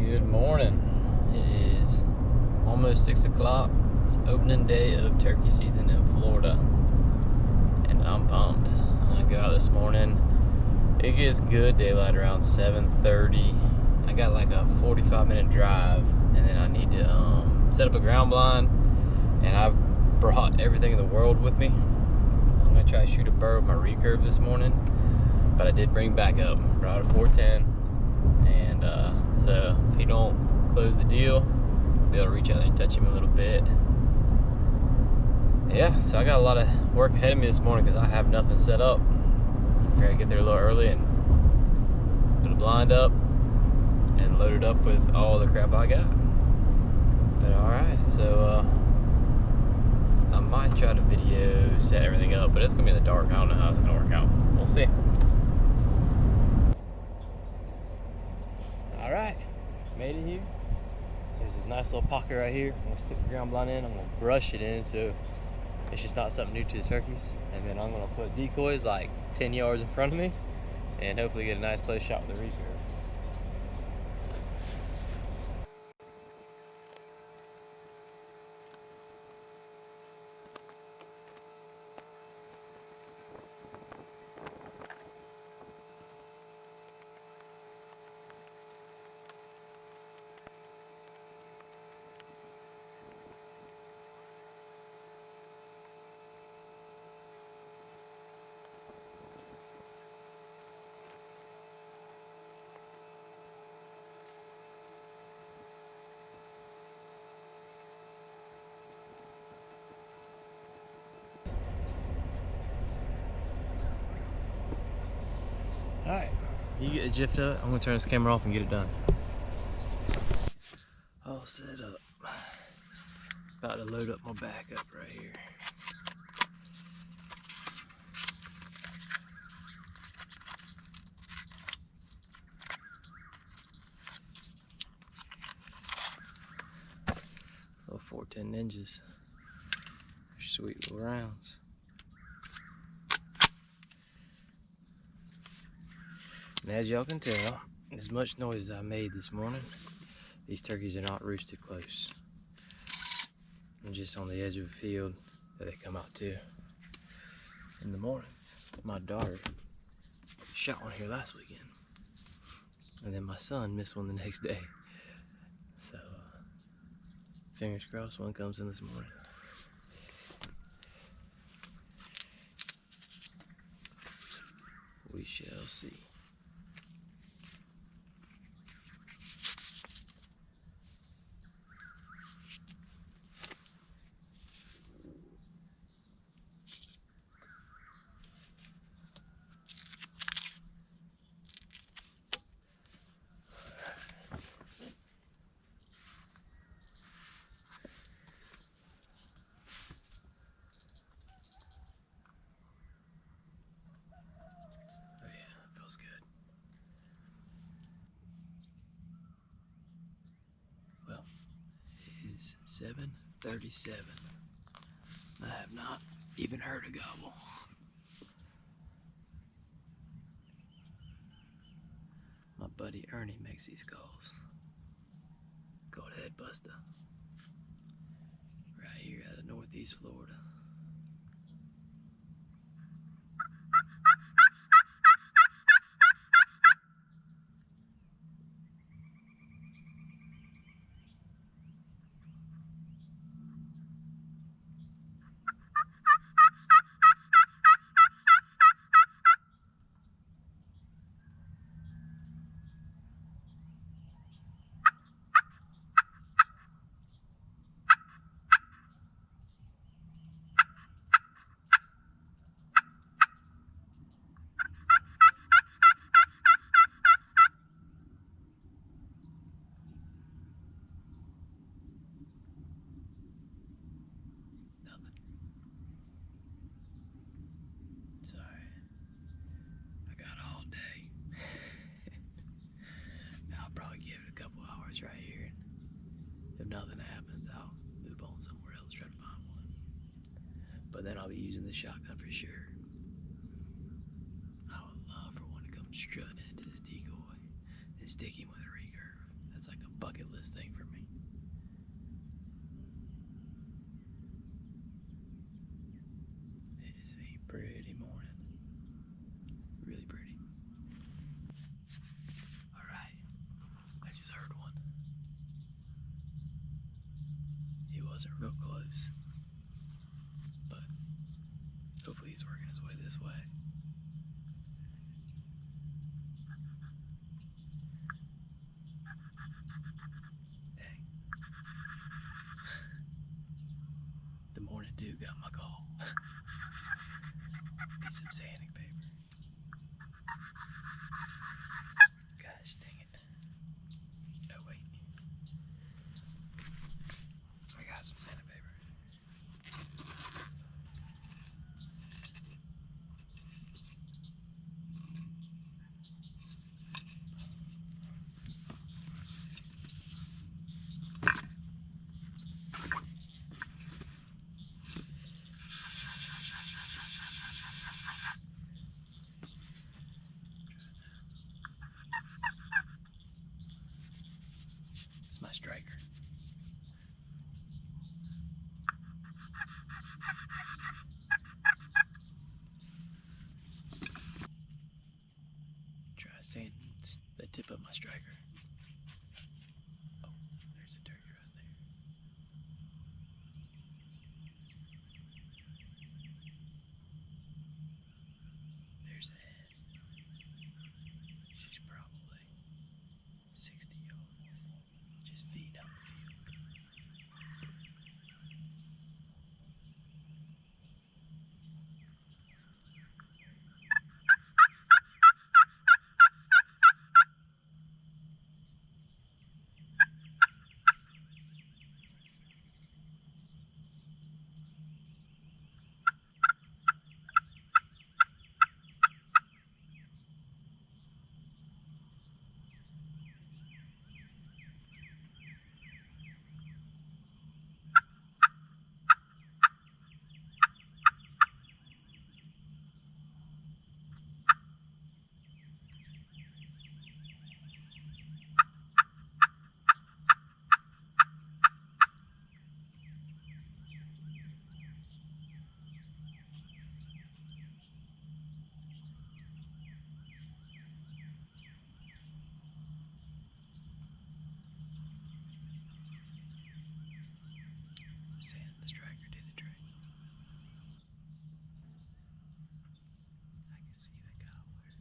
Good morning. It is almost 6 o'clock. It's opening day of turkey season in Florida, and I'm pumped. I'm gonna go out this morning. It gets good daylight around 7:30. I got like a 45-minute drive, and then I need to set up a ground blind, and I brought everything in the world with me. I'm gonna try to shoot a bird with my recurve this morning, but I did bring backup. Brought a 410. And so if he don't close the deal, I'll be able to reach out there and touch him a little bit. Yeah, so I got a lot of work ahead of me this morning because I have nothing set up. I figured I'd get there a little early and put a blind up and load it up with all the crap I got. But alright, so I might try to video set everything up, but it's gonna be in the dark. I don't know how it's gonna work out. We'll see. Alright, made it here. There's a nice little pocket right here. I'm gonna stick the ground blind in. I'm gonna brush it in so it's just not something new to the turkeys. And then I'm gonna put decoys like 10 yards in front of me and hopefully get a nice close shot with the recurve. Alright, you get a gist of it. I'm gonna turn this camera off and get it done. All set up. About to load up my backup right here. Little 410 ninjas. Sweet little rounds. And as y'all can tell, as much noise as I made this morning, these turkeys are not roosted close. I'm just on the edge of a field that they come out to in the mornings. My daughter shot one here last weekend, and then my son missed one the next day. So, fingers crossed one comes in this morning. We shall see. Good. Well, it is 7:37. I have not even heard a gobble. My buddy Ernie makes these calls. Called Head Buster. Right here out of Northeast Florida. Sorry, I got all day. Now I'll probably give it a couple hours right here. If nothing happens, I'll move on somewhere else, try to find one. But then I'll be using the shotgun for sure. I would love for one to come strutting into this decoy and stick him with a recurve. That's like a wasn't real close. But hopefully he's working his way this way. Dang. The morning dew got my call. Need some sanding paper. Gosh dang it. Oh wait. I got some sanding paper. It's my striker. Try sand the tip of my striker. Oh, there's a turkey right there. There's the head. She's probably 60 yards. Just feeding out the field. Sand the striker do the trick. I can see the gobbler.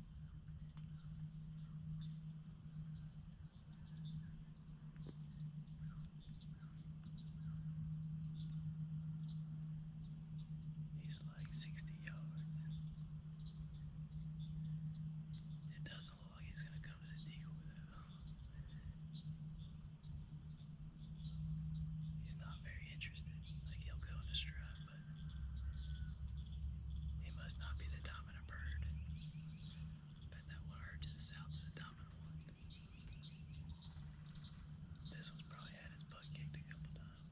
He's like 60 yards. It doesn't look like he's gonna come to this decoy though. He's not very interested. Like he'll go in a strut, but he must not be the dominant bird. Bet that one I heard to the south is a dominant one. This one's probably had his butt kicked a couple times.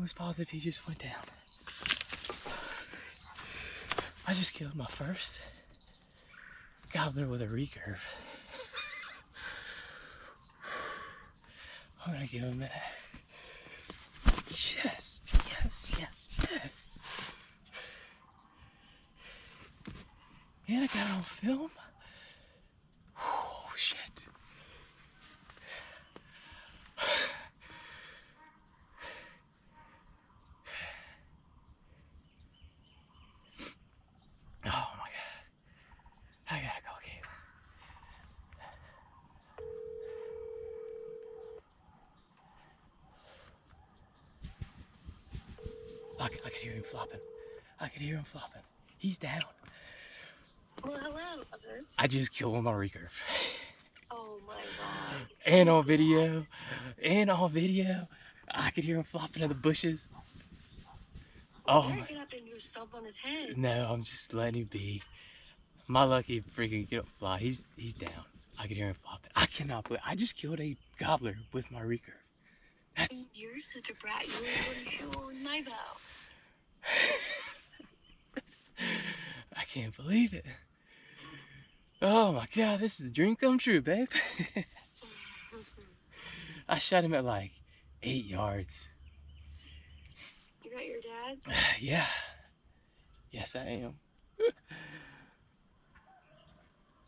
almost positive he just went down. I just killed my first gobbler with a recurve. I'm gonna give him a minute. Yes, yes, yes, yes. And I got it on film. Oh, shit. Oh my God. I gotta go get him. I could hear him flopping. I could hear him flopping. He's down. Well, hello, brother. I just killed him on recurve. Oh my God. And on video. And on video. I could hear him flopping in the bushes. Oh. You better get up and do stomp on his head. No, I'm just letting him be. My lucky freaking get up fly. He's down. I could hear him flopping. I cannot believe I just killed a gobbler with my recurve. That's You're such a brat. You wouldn't shoot on my bow. I can't believe it. Oh my God, this is a dream come true, babe. I shot him at like 8 yards. You got your dad? Yeah. Yes, I am.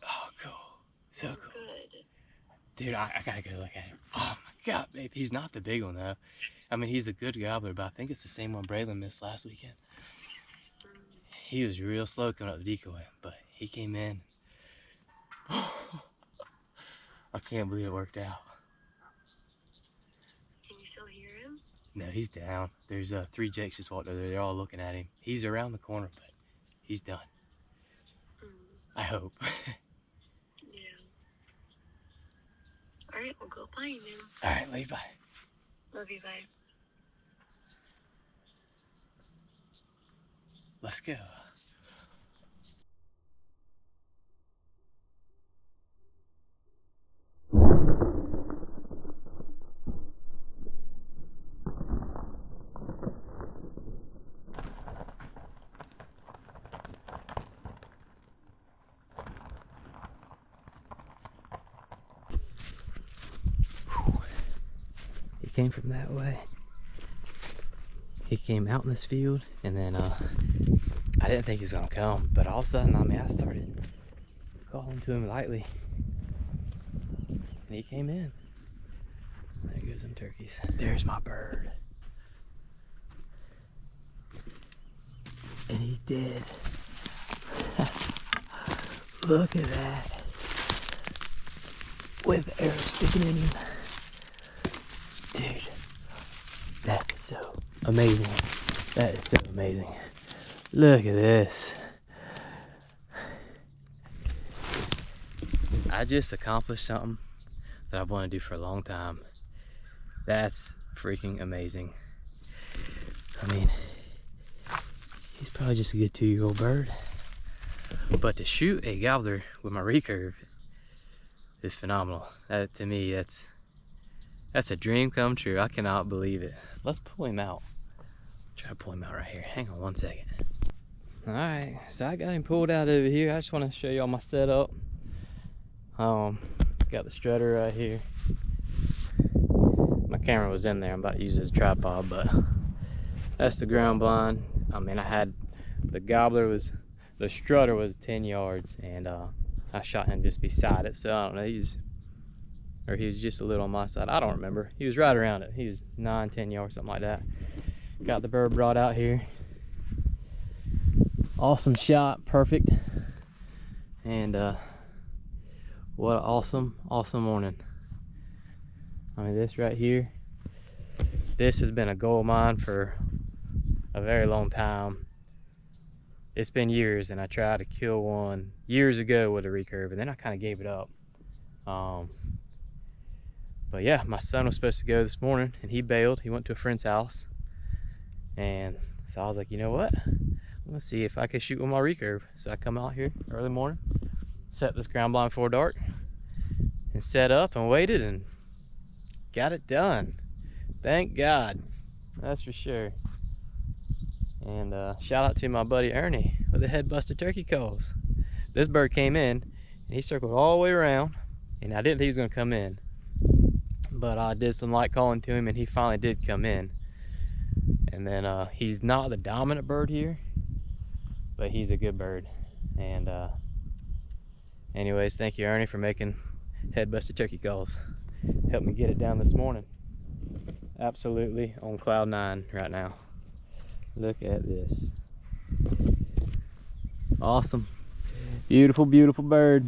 Oh, cool. So cool. Good. Dude, I gotta go look at him. Oh my God, babe. He's not the big one though. I mean, he's a good gobbler, but I think it's the same one Braylon missed last weekend. He was real slow coming up the decoy, but he came in. I can't believe it worked out. Can you still hear him? No, he's down. There's 3 jakes just walked over there. They're all looking at him. He's around the corner, but he's done. I hope. Yeah. Alright, we'll go find him. Alright, love you, bye. Love you, bye. Let's go. He came from that way. He came out in this field, and then I didn't think he was gonna come, but all of a sudden, I mean, I started calling to him lightly, and he came in. There goes them turkeys. There's my bird, and he's dead. Look at that, with the arrow sticking in him. Dude, that is so amazing. That is so amazing. Look at this. I just accomplished something that I've wanted to do for a long time. That's freaking amazing. I mean, he's probably just a good 2-year-old bird. But to shoot a gobbler with my recurve is phenomenal. That, to me, that's a dream come true. I cannot believe it. Let's pull him out. Try to pull him out right here. Hang on 1 second. All right, so I got him pulled out over here. I just want to show y'all my setup. Got the strutter right here. My camera was in there. I'm about to use it as a tripod, but that's the ground blind. I mean, I had the the strutter was 10 yards, and I shot him just beside it. So I don't know, he was just a little on my side. I don't remember. He was right around it. He was 9-10 yards, something like that. Got the bird brought out here. Awesome shot, perfect. And what an awesome morning. I mean, this right here, this has been a goal of mine for a very long time. It's been years, and I tried to kill one years ago with a recurve, and then I kind of gave it up. But yeah, my son was supposed to go this morning, and he bailed. He went to a friend's house, and so I was like, you know what? Let's see if I can shoot with my recurve. So I come out here early morning, set this ground blind before dark, and set up and waited and got it done. Thank God. That's for sure. And shout out to my buddy Ernie with the head-busted turkey calls. This bird came in and he circled all the way around, and I didn't think he was going to come in, but I did some light calling to him and he finally did come in. And then he's not the dominant bird here, but he's a good bird. And anyways, thank you Ernie for making head-busted turkey calls. Helped me get it down this morning. Absolutely on cloud 9 right now. Look at this. Awesome. Beautiful, beautiful bird.